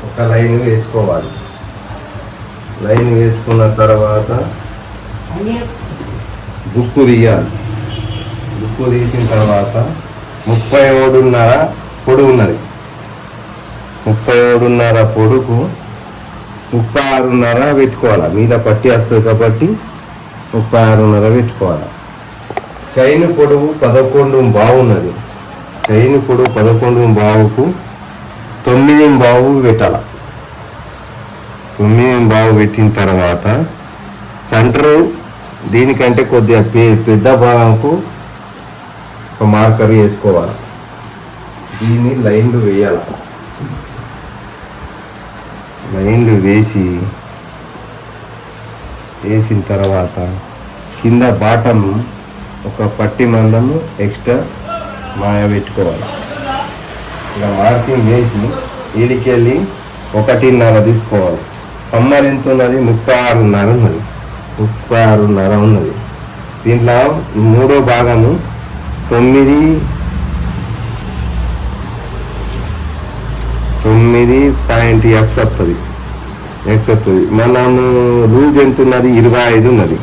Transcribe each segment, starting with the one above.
ఒక లైన్ వేసుకోవాలి. లైన్ వేసుకున్న తర్వాత బుక్కు తీయాలి. బుక్కు తీసిన తర్వాత 37.5 పొడుగు ఉన్నది. 37.5 పొడుగు 36.5 పెట్టుకోవాలి. మీద పట్టి వస్తుంది కాబట్టి 36.5 పెట్టుకోవాలి. చైన్ పొడవు 11.5 ఉన్నది. చైన్ పొడవు 11.5కు 9.5 పెట్టాలి. 9.5 పెట్టిన తర్వాత సెంటర్ దీనికంటే కొద్దిగా పెద్ద భాగంకు ఒక మార్కర్ వేసుకోవాలి. దీన్ని లైన్లు వేయాలి. లైన్లు వేసిన తర్వాత కింద బాటం ఒక పట్టి మందము ఎక్స్ట్రా మాయ పెట్టుకోవాలి. ఇలా మార్కింగ్ వేసి ఈడికెళ్ళి 1.5 తీసుకోవాలి. కమ్మర్ ఎంత ఉన్నది? 36.5 ఉన్నది. 36.5 ఉన్నది. దీంట్లో మూడో భాగము 9.x వస్తుంది. మనము లూజ్ ఎంత ఉన్నది? 25 ఉన్నది.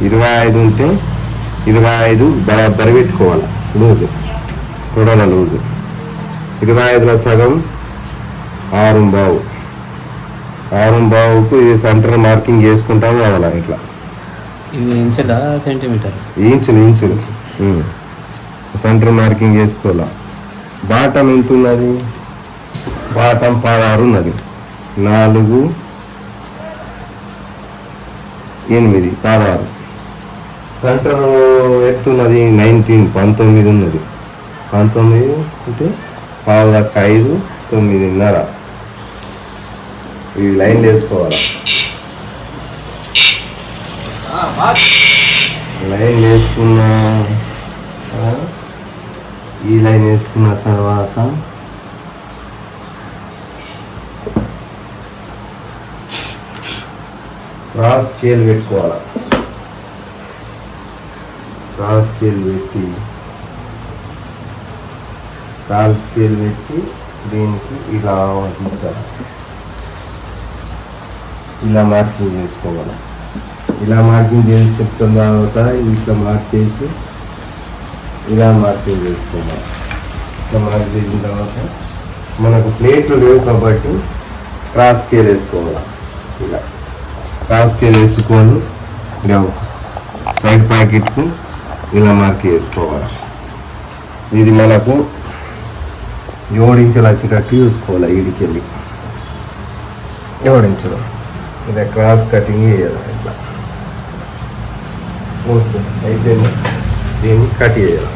25 ఉంటే 25 బరాబర్ పెట్టుకోవాలి. లూజు తొడల లూజు 25లో సగం 6.5కు ఇది సెంటర్ మార్కింగ్ చేసుకుంటాము. అలా ఇట్లా ఇంచులా సెంటీమీటర్? ఇంచులు సెంటర్ మార్కింగ్ చేసుకోవాలి. బాటం ఎంత ఉన్నది? బాటం 16 ఉన్నది. 4, 8, 16. సెంటర్ ఎత్తున్నది 19 ఉన్నది. 19 అంటే 5, 9.5. ఈ లైన్ వేసుకోవాలి. లైన్ వేసుకున్న ఈ లైన్ వేసుకున్న తర్వాత క్రాస్ స్కేల్ పెట్టుకోవాలి. క్రాస్ స్కేల్ పెట్టి దీనికి ఇలా ఉంచాలి. ఇలా మార్కింగ్ చేసుకోవాలి. ఇలా మార్కింగ్ చేసి చెప్తున్న తర్వాత ఇట్లా మార్చేసి ఇలా మార్కింగ్ చేసుకోవాలి. ఇట్లా మార్క్ చేసిన తర్వాత మనకు ప్లేట్లు లేవు కాబట్టి క్రాస్ స్కేల్ వేసుకోవాలి. ఇలా క్రాస్ స్కేల్ వేసుకొని ఇలా సైడ్ ప్యాకెట్కు ఇలా మార్క్ చేసుకోవాలి. ఇది మనకు 7 ఇంచులు వచ్చేటట్టు చూసుకోవాలి. ఈడికెళ్ళి 7 ఇంచులు ఇలా క్రాస్ కటింగ్ చేయాలి. ఇట్లా ఓకే అయిపోయింది. దీన్ని కట్ చేయాలి.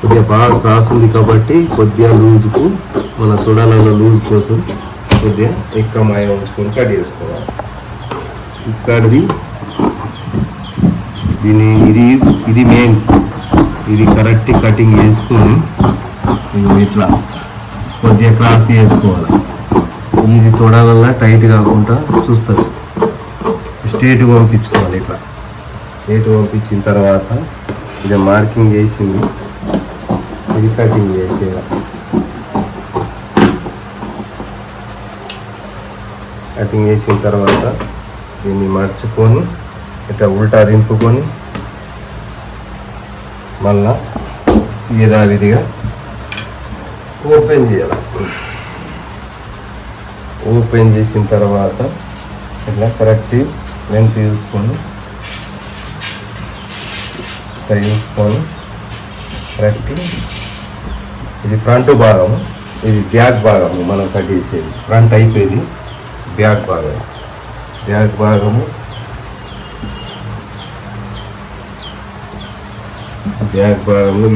కొద్దిగా బాగా క్రాస్ ఉంది కాబట్టి కొద్దిగా లూజ్కు మన తొడాలలో లూజ్ కోసం కొద్దిగా ఎక్కువ మాయ ఉంచుకొని కట్ చేసుకోవాలి. ఇక్కడిది ఇది మెయిన్. ఇది కరెక్ట్ కటింగ్ చేసుకొని ఇట్లా కొద్దిగా క్రాస్ చేసుకోవాలి. ఇది తొడాలలో టైట్ కాకుండా చూస్తుంది. స్ట్రేట్ పంపించుకోవాలి. ఇట్లా స్ట్రేట్ పంపించిన తర్వాత ఇది మార్కింగ్ చేసింది ఇది కటింగ్ చేసేయాలి. కటింగ్ చేసిన తర్వాత దీన్ని మర్చుకొని ఇట్లా ఉల్టా దింపుకొని మళ్ళా యథావిధిగా ఓపెన్ చేయాలి. ఓపెన్ చేసిన తర్వాత ఇట్లా కరెక్ట్ లెంత్ చూసుకొని కరెక్ట్. ఇది ఫ్రంట్ భాగము, ఇది బ్యాక్ భాగము. మనం కట్ చేసేది ఫ్రంట్ అయిపోయింది. బ్యాక్ భాగము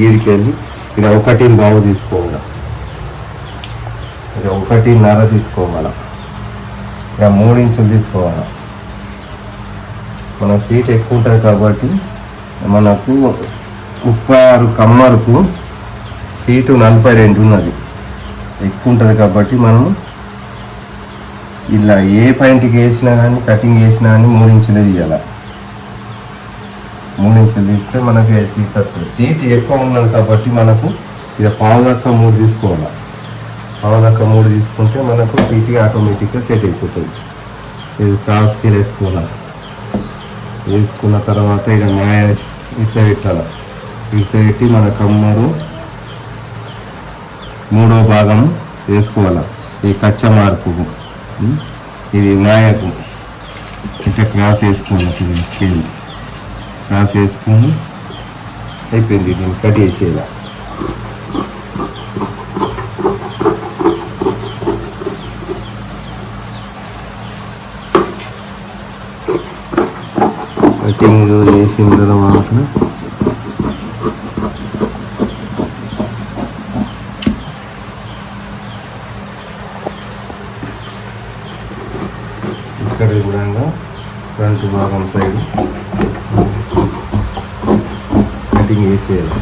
ఈడికెళ్ళి ఇది 1.5 తీసుకోవాలి. ఇది 1.5 తీసుకోవాలి. ఇక 3 ఇంచులు తీసుకోవాలి. మన సీట్ ఎక్కువ ఉంటుంది కాబట్టి మనకు 36 కమ్మరకు సీటు 42 ఉన్నది, ఎక్కువ ఉంటుంది కాబట్టి మనం ఇలా ఏ పాయింట్కి వేసినా కానీ కటింగ్ వేసినా కానీ 3 ఇంచులు తీయాలి. 3 ఇంచులు తీస్తే మనకి సీట్ వస్తుంది. సీట్ ఎక్కువ ఉన్నది కాబట్టి మనకు ఇక పావు దాకా 3 తీసుకోవాలి. పావు దాకా 3 తీసుకుంటే మనకు సీట్ ఆటోమేటిక్గా సెట్ అయిపోతుంది. ఇది క్రాస్ స్కేల్ వేసుకోవాలి. వేసుకున్న తర్వాత ఇక మాయ ఇటు సైడ్ పెట్టాలి. ఇటు సైడ్ పెట్టి మన కమ్మరు 3వ భాగం వేసుకోవాలి. ఈ కచ్చా మార్పుకు ఇది మాయకు ఇట్లా క్రాస్ వేసుకోవాలి. స్కేల్ క్రాస్ వేసుకొని అయిపోయింది. దీన్ని కట్ చేసేలా కటింగ్ చేసిన తర్వాత ఇక్కడ కూడా ఫ్రంట్ భాగం సైడ్ కటింగ్ చేసేయాలి.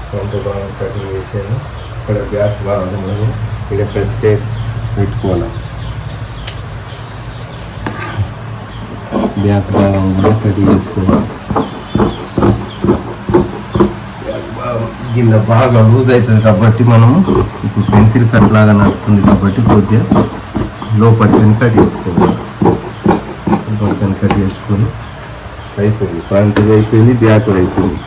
ఫ్రంట్ భాగం కటింగ్ చేసేయాలి. ఇక్కడ బ్యాక్ భాగం ఇక్కడ స్కేల్ పెట్టుకోవాలి. బ్యాక్ భాగం కూడా కటింగ్ చేసుకోవాలి. కింద బాగా లూజ్ అవుతుంది కాబట్టి మనము ఇప్పుడు పెన్సిల్ కట్ లాగా నడుస్తుంది కాబట్టి కొద్దిగా లోపలికని కట్ చేసుకోవాలి. లోపలికని కట్ చేసుకొని అయిపోయింది. ఫ్రంట్ది అయిపోయింది, బ్యాక్ అయిపోయింది.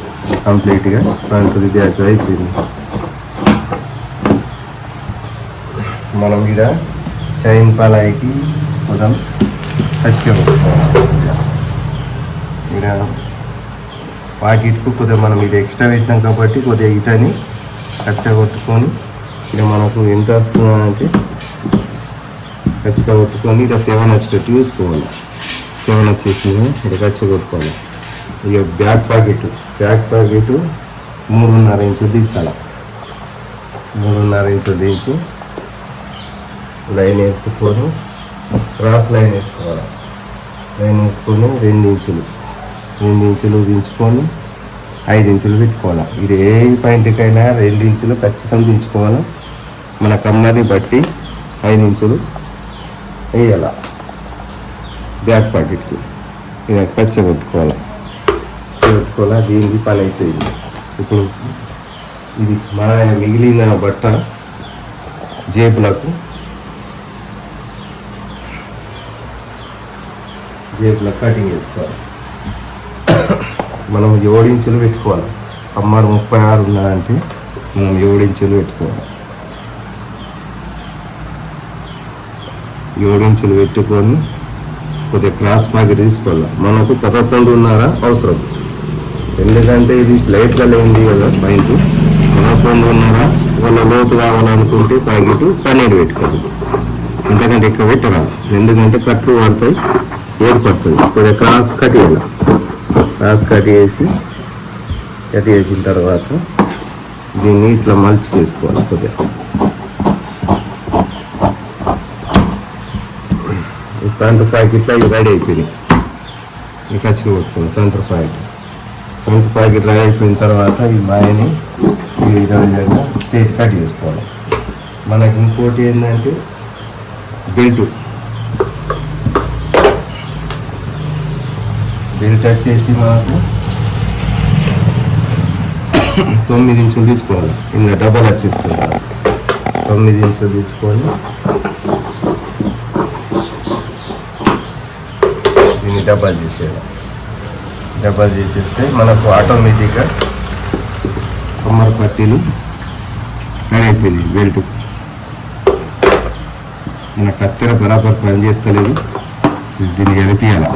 కంప్లీట్గా ఫ్రంట్ది బ్యాక్ అయిపోయింది. మనం ఇక్కడ చైన్ పలాయికి కొంచెం కచ్చిపెట్టుకోవాలి. ఇక్కడ పాకెట్కు కొద్దిగా మనం ఇది ఎక్స్ట్రా పెట్టినాం కాబట్టి కొద్దిగా ఇటని కచ్చా కొట్టుకొని ఇక మనకు ఎంత వస్తుందంటే కచ్చగా కొట్టుకొని ఇక 7 వచ్చేటట్టు చూసుకోవాలి. 7 వచ్చేసింది. ఇక కచ్చ కొట్టుకోవాలి. ఇక బ్యాక్ ప్యాకెట్ 3.5 ఇంచు దించాలి. 3.5 ఇంచు దించి లైన్ వేసుకొని క్రాస్ లైన్ వేసుకోవాలి. లైన్ వేసుకొని 2 ఇంచులు దించుకొని 5 ఇంచులు పెట్టుకోవాలి. ఇది ఏ పాయింట్కైనా 2 ఇంచులు ఖచ్చితంగా దించుకోవాలి. మన కమ్మని బట్టి 5 ఇంచులు వేయాలి. బ్యాక్ పాకెట్కి ఇక కచ్చ పెట్టుకోవాలి. దీనికి పని అయిపోయింది. ఇప్పుడు ఇది మన మిగిలిన బట్ట జేబులకు కటింగ్ వేసుకోవాలి. మనం 7 ఇంచులు పెట్టుకోవాలి. కమ్మరు 36 ఉన్నదంటే మనం 7 ఇంచులు పెట్టుకోవాలి. 7 ఇంచులు పెట్టుకొని కొద్దిగా క్రాస్ ప్యాకెట్ తీసుకోవాలి. మనకు 11.5 అవసరం. ఎందుకంటే ఇది ప్లేట్లో లేనిది కదా పాయింట్. 11.5 వాళ్ళ లోతు కావాలనుకుంటే ప్యాకెట్ 12 పెట్టుకోవాలి. ఎందుకంటే ఎక్కువ పెట్టరాదు. ఎందుకంటే కట్లు పడతాయి, ఏర్పడుతుంది. కొద్దిగా క్రాస్ కట్ చేయాలి. క్రాస్ కట్ చేసిన తర్వాత దీన్ని ఇట్లా మల్చి చేసుకోవాలి. కొద్దిగా ఫ్రంట్ ప్యాకెట్లో ఇది రెడీ అయిపోయింది. ఈ ఖర్చుగా కొట్టుకోవాలి. ఫ్రంట్ ప్యాకెట్ రెడీ అయిపోయిన తర్వాత ఈ మాయని ఈ విధంగా స్ట్రైట్ కట్ చేసుకోవాలి. మనకి ఇంకోటి ఏంటంటే బెల్ట్ వచ్చేసి మనకు 9 ఇంచులు తీసుకోవాలి. ఇలా డబల్ వచ్చేస్తుంది. 9 ఇంచులు తీసుకొని దీన్ని డబల్ చేసేస్తే మనకు ఆటోమేటిక్గా కమ్మర్ పట్టీలు రెడీ అయిపోయింది. బెల్ట్ మన కత్తెర బరాబర్ పని చేస్తలేదు. దీన్ని గడిపియాలి.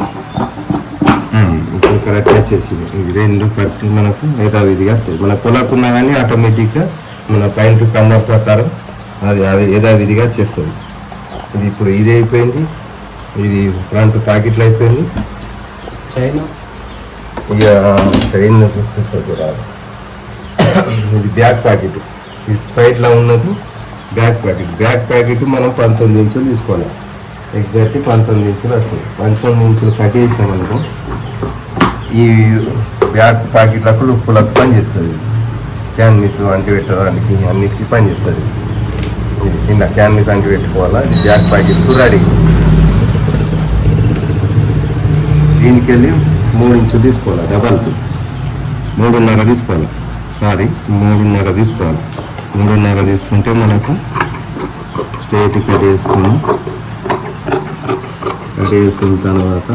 ఇప్పుడు కరెక్ట్ వచ్చేసింది. ఇవి 2 పట్టి మనకు యథావిధిగా వస్తాయి. మన కొలకున్నా కానీ ఆటోమేటిక్గా మన పాయింట్ కమ్మర్ ప్రకారం అది యథావిధిగా వచ్చేస్తుంది. ఇది ఇప్పుడు ఇది అయిపోయింది. ఇది ఫ్రంట్ ప్యాకెట్లు అయిపోయింది. ఇక చైన్ చూపిస్తుంది రాదు. ఇది బ్యాక్ ప్యాకెట్. ఈ సైడ్లో ఉన్నది బ్యాక్ ప్యాకెట్ మనం 19 ఇంచులు తీసుకోవాలి. ఎగ్జాక్ట్ 19 ఇంచులు వస్తుంది. 19 ఇంచులు కట్ చేసామనుకో ఈ బ్యాక్ ప్యాకెట్లకు లుక్కులకు పని చేస్తుంది. క్యాన్మిస్ అంటి పెట్టడానికి అన్నిటికీ పని చేస్తుంది. ఇది కింద క్యాన్మిస్ అంటి పెట్టుకోవాలా. ఇది బ్యాక్ ప్యాకెట్ రెడీ. దీనికి వెళ్ళి 3 ఇంచులు తీసుకోవాలి. డబల్కి 3.5 తీసుకోవాలి. 3.5 తీసుకోవాలి. 3.5 తీసుకుంటే మనకు స్ట్రైట్ కట్ చేసుకున్న తర్వాత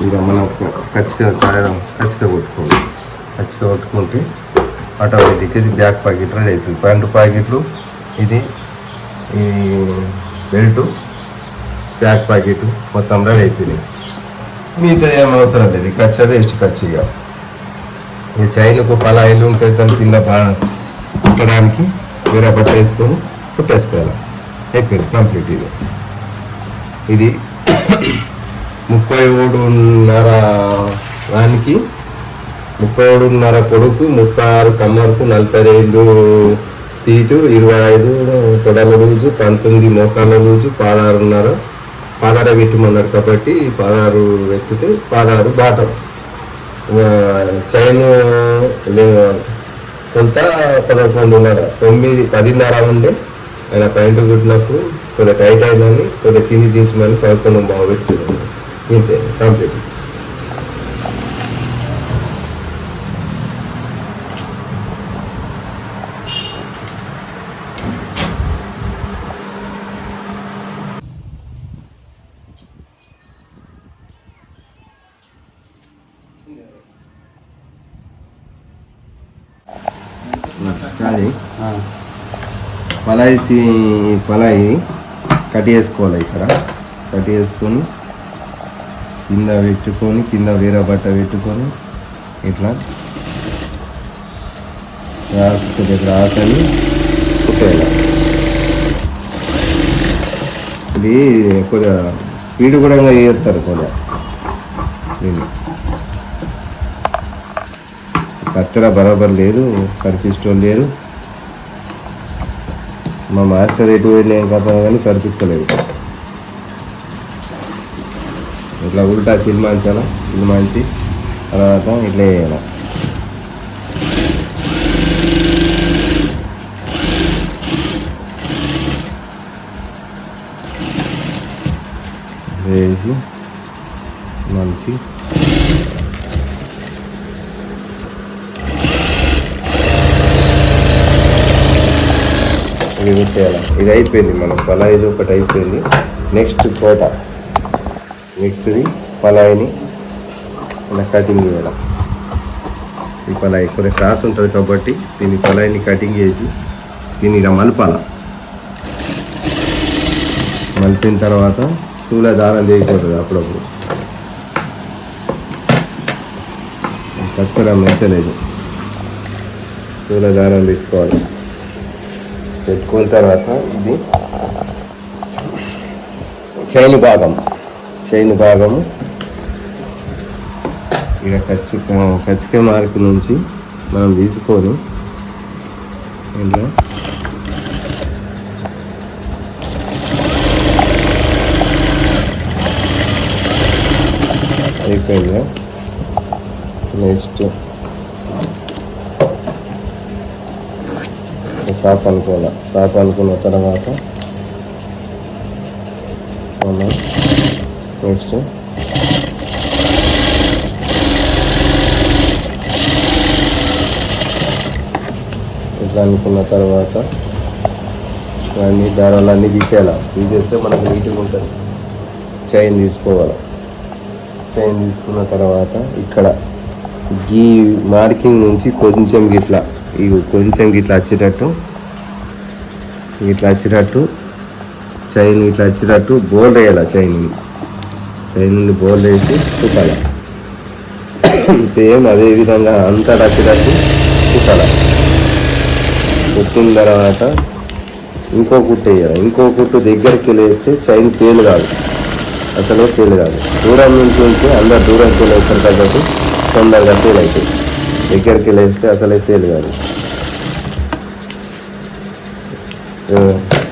ఇక మనకు కచ్చిగా కొట్టుకోవాలి. కచ్చిగా కొట్టుకుంటే ఆటోమేటిక్గా ఇది బ్యాక్ ప్యాకెట్ రెడీ అవుతుంది. 2 ప్యాకెట్లు ఇది ఈ బెల్ట్ బ్యాక్ ప్యాకెట్ మొత్తం రెడీ అయిపోయినాయి. మిగతా ఏం అవసరం లేదు. ఖర్చు వేస్ట్ ఖర్చుగా. ఈ చైన్కు పలాయిలు ఉంటుంది. దాని కింద కుట్టడానికి వేరే బట్ట వేసుకొని కుట్టేసుకోవాలి. అయిపోయింది కంప్లీట్. ఇది 37.5 దానికి 37.5 పొడుకు, 36 కమ్మరకు, 42 సీటు, 25 తొడల లూజు, 19 మోకాళ్ళ లూజు, 16 పెట్టమన్నారు కాబట్టి 16 ఎక్కితే 16 బాటం. చైన్ కొంత 11.5 10.5 ఉండే. ఆయన ప్యాంటు కుట్టినప్పుడు కొద్దిగా టైట్ అయిందని కొద్దిగా కింది దించమని 11 పెట్టుకున్నాను. ఇంతే కంప్లీట్. చాలి పలాయి కట్ చేసుకోవాలి. ఇక్కడ కట్ చేసుకొని కింద పెట్టుకొని కింద వేరే బట్ట పెట్టుకొని ఇట్లా రాసని కుట్టేయాలి. ఇది కొద్దిగా స్పీడ్ కూడా చేస్తారు. కొద్దిగా దీన్ని కత్తెర బరాబర్ లేదు. సరిపిస్టోన్ లేదు. మా మాస్టర్ ఎటు వెళ్ళేం కథ కానీ సరిపిస్తలేదు. ఇట్లా ఉల్టా చిల్మాంచి తర్వాత ఇట్లా వేయాలి. వేసి మనకి ఇది పెట్టేయాలి. ఇది అయిపోయింది. మనం పలాయిది ఒకటి అయిపోయింది. నెక్స్ట్ నెక్స్ట్ది పలాయిని ఇలా కటింగ్ చేయాలి. ఈ పలాయి కొద్దిగా క్రాస్ ఉంటుంది కాబట్టి దీన్ని పలాయిని కటింగ్ చేసి దీన్ని ఇలా మలపాల. మలిపిన తర్వాత సూల దారం తెగిపోతుంది. అప్పుడప్పుడు కత్తెర మెచ్చలేదు. సూల దారం పెట్టుకోవాలి. పెట్టుకున్న తర్వాత ఇది చైన్ భాగము ఇక కచ్చిక మార్కు నుంచి మనం తీసుకొని ఇంట్లో అయిపోయింది. నెక్స్ట్ సాప్ అనుకున్న తర్వాత మనం నెక్స్ట్ ఇట్లా అనుకున్న తర్వాత అన్ని దారాలన్నీ తీసేస్తే మనకు నీట్గా ఉంటుంది. చైన్ తీసుకోవాలి. చైన్ తీసుకున్న తర్వాత ఇక్కడ ఈ మార్కింగ్ నుంచి కొంచెం గిట్లా వచ్చేటట్టు చైన్ ఇట్లా వచ్చేటట్టు బోల్ వేయాలి. చైన్ బోల్ వేసి కుట్టాలి. సేమ్ అదే విధంగా అంతా వచ్చేటట్టు కుట్టాలి. కుట్టిన తర్వాత ఇంకో కుట్టు వేయాలి. ఇంకో కుట్టు దగ్గరికి వెళ్ళేస్తే చైన్ పేలు కాదు. దూరం నుంచి ఉంటే అందరు దూరంకి వెళ్ళేస్తారు కాబట్టి తొందరగా ఫెయిల్ అవుతాయి. దగ్గరికి వెళ్ళేస్తే అసలే తేలిగాదు.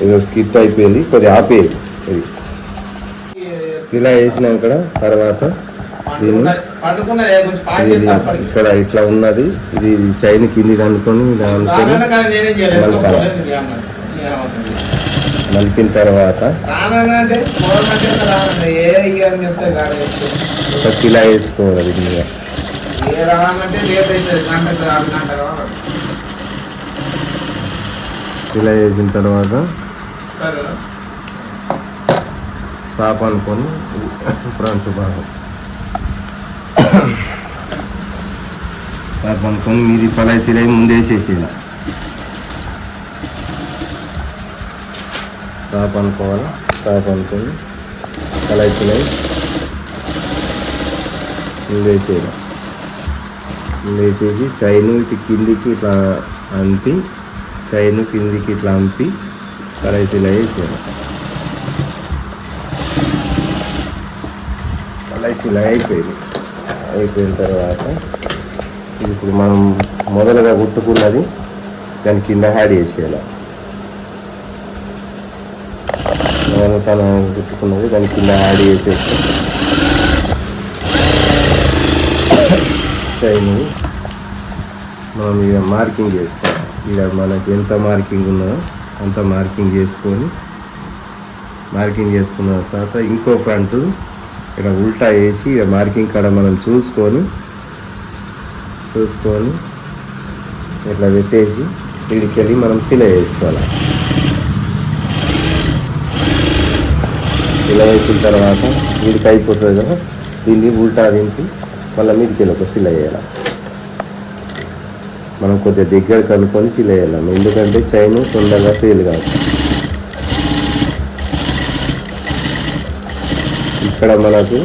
ఇది స్కిప్ అయిపోయింది, కొద్దిగా ఆపేది. ఇది ఇలా వేసినాక తర్వాత దీన్ని ఇది ఇక్కడ ఇట్లా ఉన్నది, ఇది చైన్ కింది అనుకొని మలిపిన తర్వాత ఒక శిలా వేసుకోవాలి. దీనిగా శిలా వేసిన తర్వాత సాప్ అనుకొని ఫ్రంట్ భాగం సాప్ అనుకొని మీది పలాయి శిలా ముందు వేసేసేయాలి. సాప్ అనుకోవాలి. సాప్ అనుకొని పలాయి శిలా ముందు వేసేయాలి. ముందు వేసేసి చైన్ ఇటు కిందికి ఇట్లా అంపి, చైన్ కిందికి ఇట్లా అంపి పలాయి శిలా వేసేయాలి. ఇలా అయిపోయిన తర్వాత ఇప్పుడు మనం మొదలుగా కుట్టుకున్నది దాని కింద యాడ్ చేసేయాలి. తను కుట్టుకున్నది దాని కింద యాడ్ చేసేసి చైన్ మనం ఇక మార్కింగ్ చేసుకోవాలి. ఇక మనకి ఎంత మార్కింగ్ ఉన్నదో అంత మార్కింగ్ చేసుకొని, మార్కింగ్ చేసుకున్న తర్వాత ఇంకో ఫ్రంట్ ఇక్కడ ఉల్టా వేసి ఇక మార్కింగ్ కాడ మనం చూసుకొని ఇట్లా పెట్టేసి వీడికి వెళ్ళి మనం సిలా వేసుకోవాలి. సిలా వేసిన తర్వాత వీడికి అయిపోతుంది కదా, దీన్ని ఉల్టా దింపి మళ్ళీ మీదకి వెళ్ళి ఒక సిలా వేయాలి. మనం కొద్దిగా దగ్గర కనుక్కొని సిలా వేయాలి, ఎందుకంటే చైన్ తొందరగా ఫెయిల్ కాదు. ఇక్కడ మనకు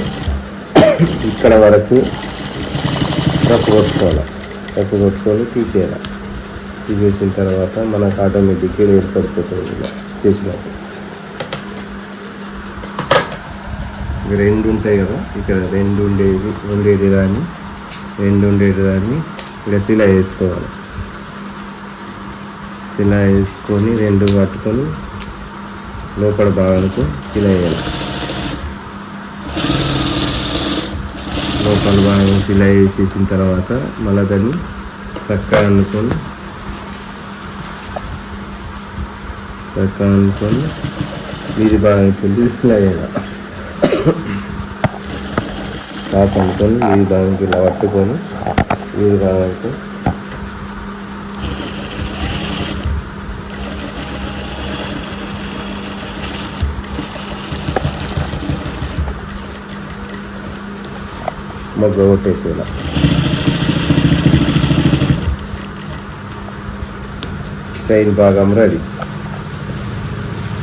ఇక్కడ వరకు రప్పు కొట్టుకొని తీసేయాలి. తీసేసిన తర్వాత మనకు ఆటోమేటిక్గా ఏర్పడిపోతుంది. ఇలా చేసినప్పుడు రెండు ఉంటాయి కదా, ఇక్కడ రెండు ఉండేది దాన్ని ఇక్కడ శిలా వేసుకోవాలి. శిలా వేసుకొని రెండు పట్టుకొని లోపల భాగానికి శిలా వేయాలి. లోపల భాగం శిలా వేసేసిన తర్వాత మళ్ళీ దాన్ని చక్కగా అనుకొని వీధి భాగానికి వెళ్ళి శిలా వేయాలి. కాపు అనుకొని వీధి భాగానికి ఇలా పట్టుకొని వీధి భాగానికి మొగ్గ కొట్టేసేలా. చైన్ భాగం రెడీ.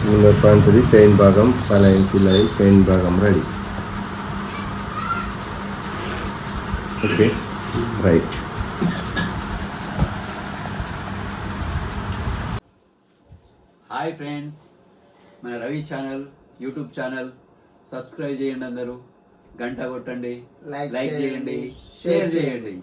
ముందు ఫ్రంట్ది చైన్ భాగం పలాయి పిల్లయి చైన్ భాగం ready. Okay, right. Hi friends, మన Ravi channel YouTube channel subscribe చేయండి, అందరూ గంట కొట్టండి, లైక్ చేయండి, షేర్ చేయండి.